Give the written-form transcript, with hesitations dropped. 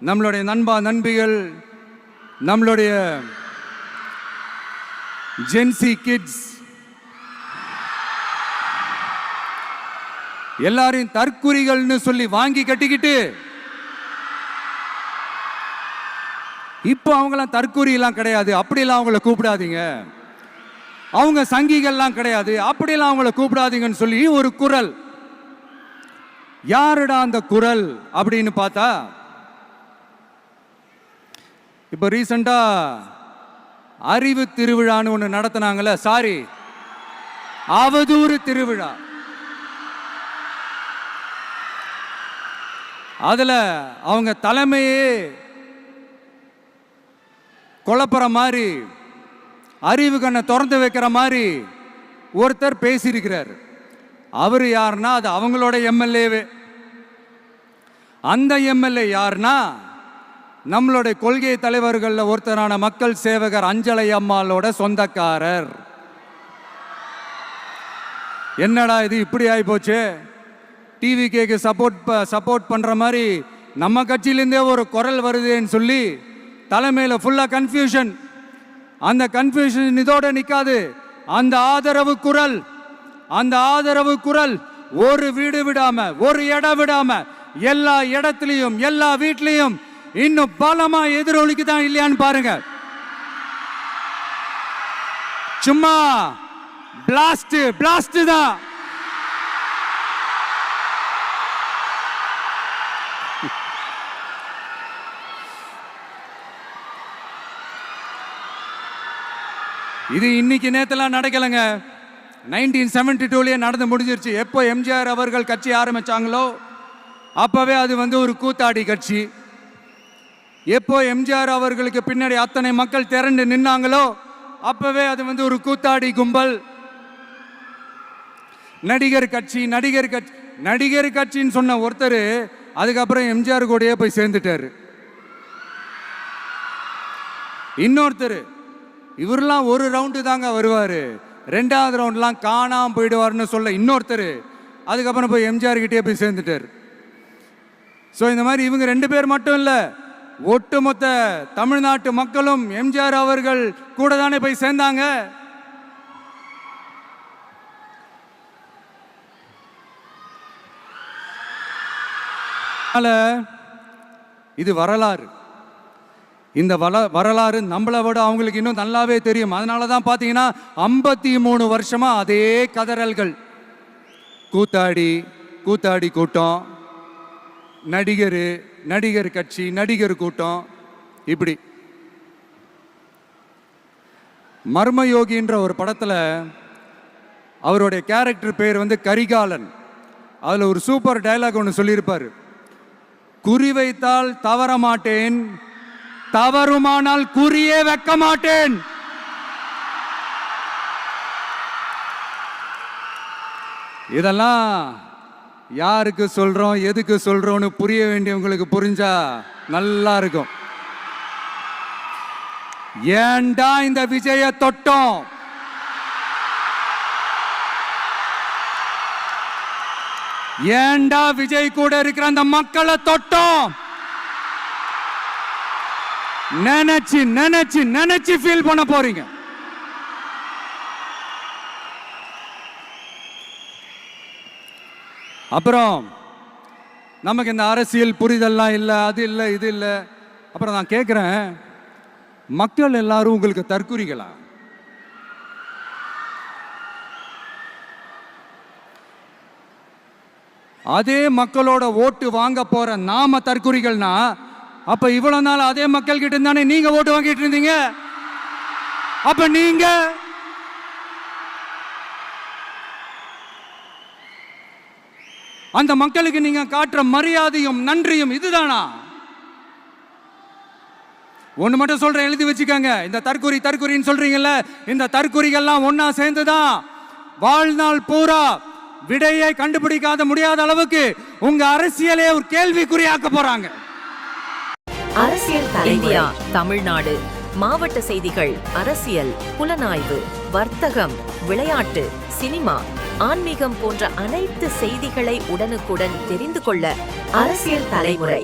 நம்மளுடைய நண்பா நண்பிகள், நம்மளுடைய ஜென்சி கிட்ஸ் எல்லாரையும் தற்குறிகள்னு சொல்லி வாங்கி கட்டிக்கிட்டு இப்போ அவங்களாம் தற்குறி எல்லாம் கிடையாது, அப்படிலாம் அவங்கள கூப்பிடாதீங்க. அவங்க சங்கிகள்லாம் கிடையாது, அப்படிலாம் அவங்கள கூப்பிடாதீங்கன்னு சொல்லி ஒரு குரல். யாருடா அந்த குரல் அப்படின்னு பார்த்தா, இப்போ ரீசண்டா அறிவு திருவிழான்னு ஒன்று நடத்தினாங்கல்ல, சாரி அவதூறு திருவிழா. அதுல அவங்க தலைமையே குழப்பற மாதிரி, அறிவு கண்ணை திறந்து வைக்கிற மாதிரி ஒருத்தர் பேசியிருக்கிறார். அவர் யாருன்னா அது அவங்களோட எம்எல்ஏவே. அந்த எம்எல்ஏ யாருன்னா நம்மளுடைய கொள்கை தலைவர்களில் ஒருத்தரான மக்கள் சேவகர் அஞ்சலை அம்மாளோட சொந்தக்காரர். என்னடா இது இப்படி ஆகி போச்சு, டிவிகேக்கு சப்போர்ட் பண்ற மாதிரி நம்ம கட்சியிலேருந்தே ஒரு குரல் வருதுன்னு சொல்லி தலைமையில் ஃபுல்லாக கன்ஃபியூஷன். அந்த கன்ஃபியூஷன் இதோட நிற்காது. அந்த ஆதரவு குரல் ஒரு வீடு விடாம, ஒரு இடம் விடாம, எல்லா இடத்துலையும் எல்லா வீட்லையும் இன்னும் பலமா எதிரொலிக்குதான் இல்லையான்னு பாருங்க. சும்மா பிளாஸ்ட் தான். இது இன்னைக்கு நேத்தெல்லாம் நடக்கலைங்க, 1972 நடந்து முடிஞ்சிருச்சு. எப்போ எம்ஜிஆர் அவர்கள் கட்சி ஆரம்பிச்சாங்களோ அப்பவே அது ஒரு கூத்தாடி கட்சி. எப்போ எம்ஜிஆர் அவர்களுக்கு பின்னாடி அத்தனை மக்கள் திரண்டு நின்னாங்களோ அப்பவே அது ஒரு கூத்தாடி கும்பல். நடிகர் கட்சின்னு சொன்ன ஒருத்தர் அதுக்கப்புறம் எம்ஜிஆர் கூடயே போய் சேர்ந்துட்டாரு. இன்னொருத்தர் இவரெல்லாம் ஒரு ரவுண்டு தாங்க வருவார், ரெண்டாவது ரவுண்ட்லாம் காணாமல் போயிடுவார்னு சொல்ல இன்னொருத்தர் அதுக்கப்புறம் போய் எம்ஜிஆர் கிட்டே போய் சேர்ந்துட்டார். ஸோ இந்த மாதிரி இவங்க 2 பேர் மட்டும் இல்லை, ஒட்டுமொத்த தமிழ்நாட்டு மக்களும் எம்ஜிஆர் அவர்கள் கூட தானே போய் சேர்ந்தாங்க. இது வரலாறு. இந்த வரலாறு நம்மளை விட அவங்களுக்கு இன்னும் நல்லாவே தெரியும். அதனால தான் பார்த்தீங்கன்னா 53 வருஷமா அதே கதறல்கள். கூத்தாடி கூட்டம், நடிகர் கட்சி, நடிகர் கூட்டம், இப்படி. மர்மயோகின்ற ஒரு படத்தில் அவருடைய கேரக்டர் பேர் கரிகாலன். அதில் ஒரு சூப்பர் டயலாக் ஒன்று சொல்லியிருப்பார். குறி வைத்தால் தவற மாட்டேன், தவறுமானால் குறியே வைக்க மாட்டேன். இதெல்லாம் யாருக்கு சொல்றோம், எதுக்கு சொல்றோம்னு புரிய வேண்டியவங்களுக்கு புரிஞ்சா நல்லா இருக்கும். ஏண்டா இந்த விஜய தொட்டோம், ஏண்டா விஜய் கூட இருக்கிற அந்த மக்களை தொட்டோம் நினைச்சு ஃபீல் பண்ண போறீங்க. அப்புறம் நமக்கு இந்த அரசியல் புரிதல்லாம் இல்லை, அது இல்லை, இது இல்லை. அப்புறம் நான் கேட்குறேன், மக்கள் எல்லாரும் உங்களுக்கு தற்குறிகளா? அதே மக்களோட ஓட்டு வாங்க போற நாம தற்குறிகள்னா, அப்ப இவ்வளவு நாள் அதே மக்கள் கிட்ட தானே நீங்க ஓட்டு வாங்கிட்டு இருந்தீங்க. அப்ப நீங்க அந்த மக்களுக்கு நீங்க காட்டுற மரியாதையும் நன்றியும் இதுதானா? ஒண்ணு மட்டும் சொல்றேன், எழுதி வச்சுக்கோங்க. இந்த தற்குறின்னு சொல்றீங்கல்ல, இந்த தற்குறிகள்லாம் ஒன்னா சேர்ந்துதான் வாழ்நாள் பூரா விடையை கண்டுபிடிக்காத முடியாத அளவுக்கு உங்க அரசியலே ஒரு கேள்விக்குறியாக்க போறாங்க. அரசியல் இந்தியா, தமிழ்நாடு, மாவட்ட செய்திகள், அரசியல், புலனாய்வு, வர்த்தகம், விளையாட்டு, சினிமா, ஆன்மீகம் போன்ற அனைத்து செய்திகளை உடனுக்குடன் தெரிந்து கொள்ள அரசியல் தலைமுறை